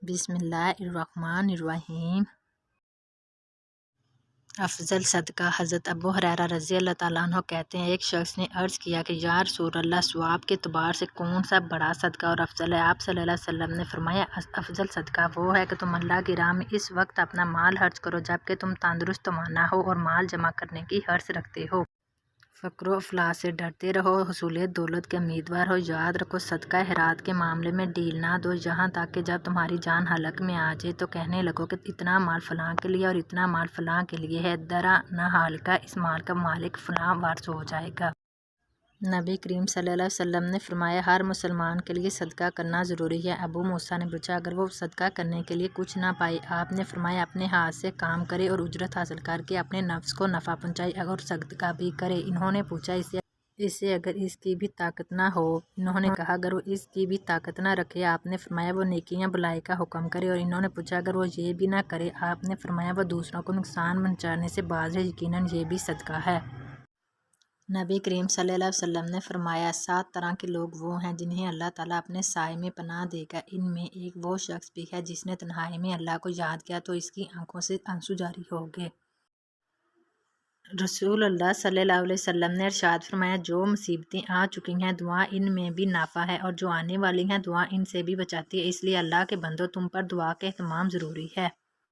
بسم اللہ الرحمن الرحیم۔ افضل صدقہ۔ حضرت ابو ہریرہ رضی اللہ تعالیٰ عنہ کہتے ہیں، ایک شخص نے عرض کیا کہ یا رسول اللہ، ثواب کے اعتبار سے کون سا بڑا صدقہ اور افضل ہے؟ آپ صلی اللہ علیہ وسلم نے فرمایا، افضل صدقہ وہ ہے کہ تم اللہ کی راہ میں اس وقت اپنا مال خرچ کرو جبکہ تم تندرست توانا ہو اور مال جمع کرنے کی حرص رکھتے ہو۔ فقر و افلاس سے ڈرتے رہو، حصول دولت کے امیدوار ہو۔ یاد رکھو، صدقہ خیرات کے معاملے میں ڈھیل نہ دو، یہاں تک کہ جب تمہاری جان حلق میں آ جائے تو کہنے لگو کہ اتنا مال فلاں کے لیے اور اتنا مال فلاں کے لیے ہے، درا نہ حالکہ اس مال کا مالک فلاں وارث ہو جائے گا۔ نبی کریم صلی اللہ علیہ وسلم نے فرمایا، ہر مسلمان کے لیے صدقہ کرنا ضروری ہے۔ ابو موسیٰ نے پوچھا، اگر وہ صدقہ کرنے کے لیے کچھ نہ پائے؟ آپ نے فرمایا، اپنے ہاتھ سے کام کرے اور اجرت حاصل کر کے اپنے نفس کو نفع پہنچائے اور صدقہ بھی کرے۔ انہوں نے پوچھا، اسے اگر اس کی بھی طاقت نہ ہو؟ انہوں نے کہا، اگر وہ اس کی بھی طاقت نہ رکھے؟ آپ نے فرمایا، وہ نیکیاں بلائی کا حکم کرے۔ اور انہوں نے پوچھا، اگر وہ یہ بھی نہ کرے؟ آپ نے فرمایا، وہ دوسروں کو نقصان پہنچانے سے باز ہے، یقیناً یہ بھی صدقہ ہے۔ نبی کریم صلی اللہ علیہ وسلم نے فرمایا، 7 طرح کے لوگ وہ ہیں جنہیں اللہ تعالیٰ اپنے سائے میں پناہ دے گا۔ ان میں ایک وہ شخص بھی ہے جس نے تنہائی میں اللہ کو یاد کیا تو اس کی آنکھوں سے آنسو جاری ہو گئے۔ رسول اللہ صلی اللہ علیہ وسلم نے ارشاد فرمایا، جو مصیبتیں آ چکی ہیں دعا ان میں بھی نافع ہے، اور جو آنے والی ہیں دعا ان سے بھی بچاتی ہے۔ اس لیے اللہ کے بندو، تم پر دعا کا اہتمام ضروری ہے۔